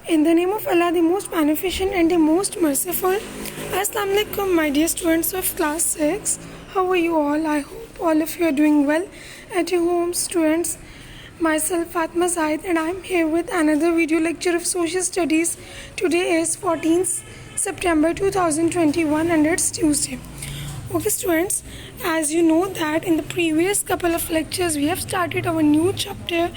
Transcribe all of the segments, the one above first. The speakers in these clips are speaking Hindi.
In the name of Allah, the most beneficent and the most merciful. Assalamu alaikum, my dear students of class 6. How are you all? I hope all of you are doing well at your home, students. Myself, Fatma Zaid, and I am here with another video lecture of Social Studies. Today is 14th September 2021 and it's Tuesday. Okay, students, as you know that in the previous couple of lectures, we have started our new chapter,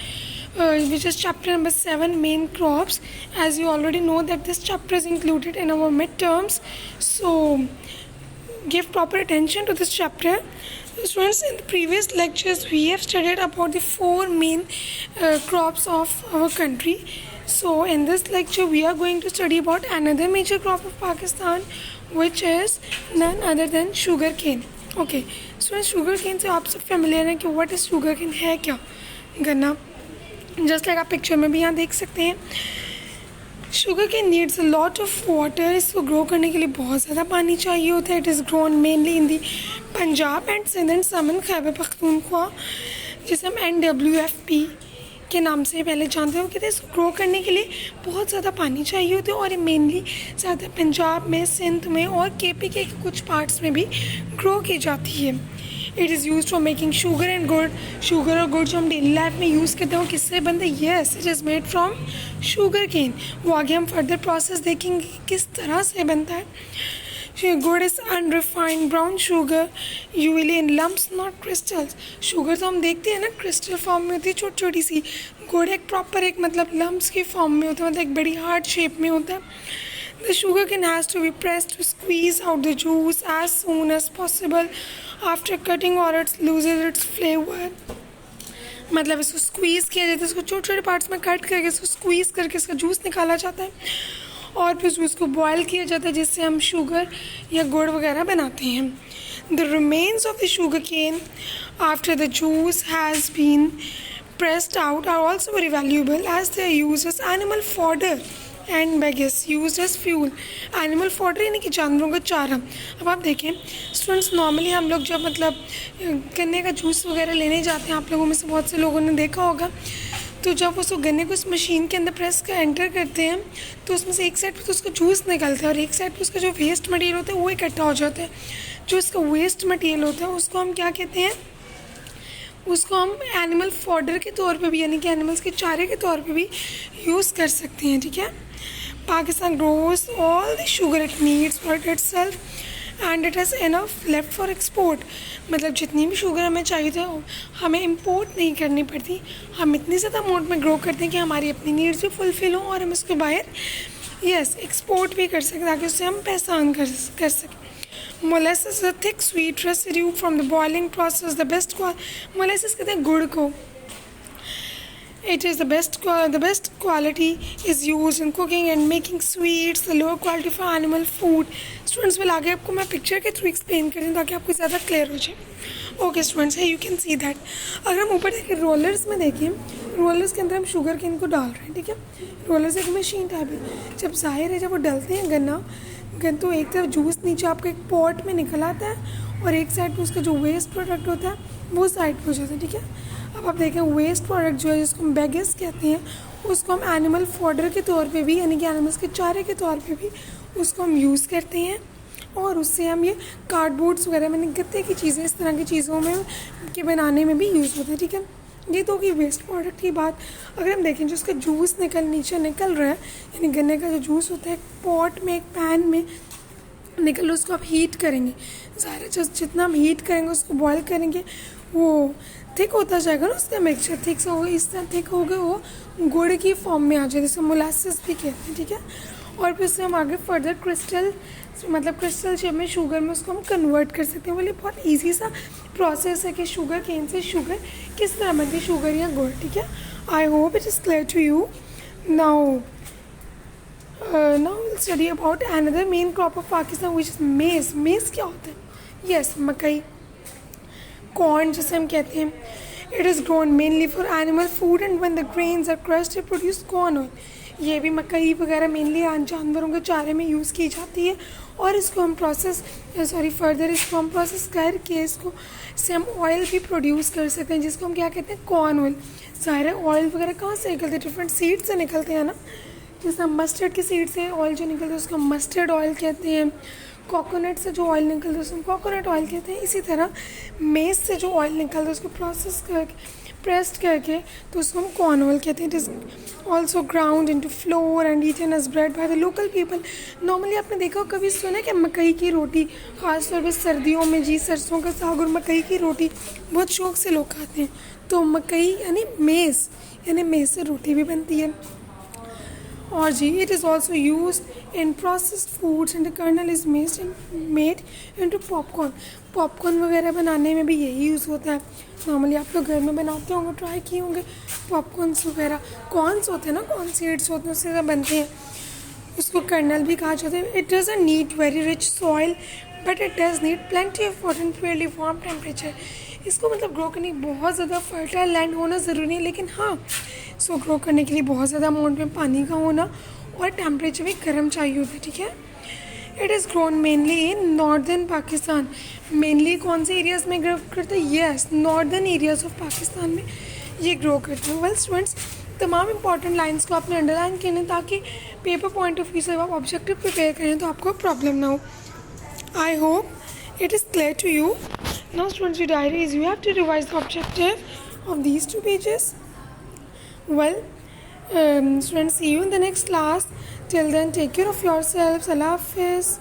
which is chapter number 7, main crops. As you already know that this chapter is included in our midterms, so give proper attention to this chapter. Students, in the previous lectures we have studied about the 4 main crops of our country. So in this lecture we are going to study about another major crop of Pakistan, which is none other than sugar cane. Okay, students, sugar cane से आप सब familiar हैं कि what is sugar cane है क्या? गन्ना, just like आप पिक्चर में भी यहाँ देख सकते हैं. Sugar cane needs a lot of water. इसको ग्रो करने के लिए बहुत ज़्यादा पानी चाहिए होता है. It is grown mainly in the Punjab and Sindh and some in Khyber Pakhtunkhwa, जिसे हम NWFP के नाम से पहले जानते हो. कहते हैं इसको ग्रो करने के लिए बहुत ज़्यादा पानी चाहिए होता है और ये मेनली ज़्यादा पंजाब में, सिंध में और KP के कुछ पार्ट्स में भी ग्रो की जाती है. It is use for making sugar and गुड़. शुगर और गुड़ जो हम डेली लाइफ में यूज़ करते हैं वो किससे बनता है? Yes, it is made from sugar cane. वो आगे हम फर्दर प्रोसेस देखेंगे कि किस तरह से बनता है. गुड़ is unrefined brown sugar usually in lumps not crystals. Sugar तो हम देखते हैं ना क्रिस्टल फॉर्म में होती है, छोटी छोटी सी. गुड़ एक प्रॉपर एक मतलब लम्प्स की फॉर्म में होता है, मतलब एक बड़ी हार्ड शेप में होता है. The sugar cane has to be pressed to squeeze out the juice as soon as possible after cutting or it loses its flavor. मतलब इसको स्क्वीज़ किया जाता है, इसको छोटे छोटे पार्ट्स में कट करके इसको स्क्वीज़ करके इसका जूस निकाला जाता है और फिर उसको बॉयल किया जाता है जिससे हम शुगर या गुड़ वगैरह बनाते हैं. The remains of the sugar cane after the juice has been pressed out are also very valuable as they are used as animal fodder and bagasse use as fuel. Animal fodder यानी कि जानवरों का चारा. अब आप देखें स्टूडेंट्स, नॉर्मली हम लोग जब मतलब गन्ने का जूस वगैरह लेने जाते हैं, आप लोगों में से बहुत से लोगों ने देखा होगा, तो जब उस गन्ने को उस मशीन के अंदर प्रेस कर एंटर करते हैं तो उसमें से एक साइड पर तो उसका जूस निकलता है और एक साइड पर उसका जो वेस्ट मटेरियल होता है वो इकट्ठा हो जाता है. जो उसका वेस्ट मटेरियल होता है उसको हम क्या कहते हैं? उसको हम एनिमल फॉडर के तौर पे भी यानी कि एनिमल्स के चारे के तौर पे भी यूज़ कर सकते हैं. ठीक है. Pakistan grows all the sugar it needs for itself and it has enough left for export. मतलब जितनी भी शुगर हमें चाहिए था हमें इंपोर्ट नहीं करनी पड़ती. हम इतनी ज़्यादा अमाउंट में ग्रो करते हैं कि हमारी अपनी नीड्स भी फुलफिल हों और हम इसको बाहर एक्सपोर्ट भी कर सकें ताकि उससे हम पैसा अर्न कर सकें. Molasses is a thick sweet residue from the boiling process. The best molasses कहते हैं गुड़ को. It is the best quality is used in cooking and making sweets. The lower quality for animal food. Students will आगे आपको मैं पिक्चर के थ्रू एक्सप्लेन कर दूँ ताकि आपको ज़्यादा क्लियर हो जाए. ओके स्टूडेंट्स, है यू कैन सी दैट. अगर हम ऊपर देखें रोलर्स में देखें, रोलर्स के अंदर हम शुगर केन को डाल रहे हैं. ठीक है. रोलर्स एक मशीन टाइप है. जब जाहिर है जब वो डलते हैं गन्ना तो एक तरफ जूस नीचे आपको एक पॉट में निकल आता है और एक साइड पर उसका जो वेस्ट प्रोडक्ट होता है वो साइड पर हो जाता है. ठीक है. अब आप देखें वेस्ट प्रोडक्ट जो है जिसको हम बैगेस कहते हैं उसको हम एनिमल फॉडर के तौर पे भी यानी कि एनिमल्स के चारे के तौर पे भी उसको हम यूज़ करते हैं और उससे हम ये कार्डबोर्ड्स वगैरह में गत्ते की चीज़ें इस तरह की चीज़ों में के बनाने में भी यूज़ होता है. ठीक है. ये तो होगी वेस्ट प्रोडक्ट की बात. अगर हम देखें जो उसका जूस नीचे निकल रहा है यानी गन्ने का जो जूस होता है एक पॉट में एक पैन में निकल रहा, उसको आप हीट करेंगे. ज़ाहिर है जितना हम हीट करेंगे उसको बॉयल करेंगे वो थिक होता जाएगा ना, उसका मिक्सचर थिक सा होगा. इस तरह थिक होगा वो गुड़ की फॉर्म में आ जाए जिसे मोलासेस भी कहते हैं. ठीक है. और फिर उससे हम आगे फर्दर क्रिस्टल शेप में शुगर में उसको हम कन्वर्ट कर सकते हैं. बोलिए बहुत इजी सा प्रोसेस है कि शुगर केन से शुगर किस तरह बनती है, शुगर या गुड़. ठीक है. I hope it is clear to you. Now will study about another main crop of Pakistan which is maize. Maize क्या होता है? यस, मकई, कॉर्न जिसे हम कहते हैं. It is grown mainly for animal food and when the grains are crushed it produce corn oil. ये भी मकई वगैरह मेनली जानवरों के चारे में यूज़ की जाती है और इसको हम फर्दर इसको हम प्रोसेस करके इससे हम ऑयल भी प्रोड्यूस कर सकते हैं जिसको हम क्या कहते हैं? Corn oil. ज़ाहिर है ऑयल वगैरह कहाँ से निकलते हैं? डिफरेंट सीड से निकलते हैं ना. जैसे मस्टर्ड की सीड से ऑयल जो निकलता है उसको मस्टर्ड ऑयल कहते हैं, कोकोनट से जो ऑयल निकलता है उसको कोकोनट ऑयल कहते हैं। इसी तरह मेज से जो ऑयल निकलता है उसको प्रोसेस करके प्रेस्ड करके तो उसको हम कॉर्न ऑयल कहते हैं। It is also ground into flour and eaten as bread by the local people. Normally आपने देखा कभी सुना है कि मकई की रोटी, खासतौर पर सर्दियों में जी, सरसों का साग और मकई की रोटी बहुत शौक से लोग खाते हैं। तो मकई यानी मेज़ से रोटी भी बनती है। और जी, it is also use in processed foods and the kernel is made into popcorn. Popcorn वगैरह बनाने में भी यही यूज़ होता है। नॉर्मली आप लोग घर में बनाते होंगे, ट्राई किए होंगे पॉपकॉर्न्स वगैरह। कॉर्न्स होते हैं ना, कॉर्न सीड्स होते हैं, उससे सब बनते हैं। उसको कर्नल भी कहा जाता है। It doesn't need very rich soil but it does need plenty of water and Fairlie warm temperature. इसको मतलब ग्रो करने की बहुत ज़्यादा फर्टाइल लैंड होना ज़रूरी नहीं, लेकिन हाँ, इसको ग्रो करने के लिए बहुत ज़्यादा अमाउंट में पानी का होना और टेम्परेचर भी गर्म चाहिए होता है, ठीक है। It is grown mainly in northern Pakistan. Mainly कौन से एरियाज़ में ग्रो करते हैं? Yes, northern areas of Pakistan में ये ग्रो करते हैं। वेल स्टूडेंट्स, तमाम इंपॉर्टेंट लाइन्स को आपने अंडरलाइन करना ताकि पेपर पॉइंट ऑफ व्यू से आप ऑब्जेक्टिव प्रिपेयर करें तो आपको प्रॉब्लम ना हो। I hope it is clear to you. Now students, your diary is you have to revise the objective of these 2 pages. Well, students, see you in the next class. Till then, take care of yourselves. Allah Hafiz.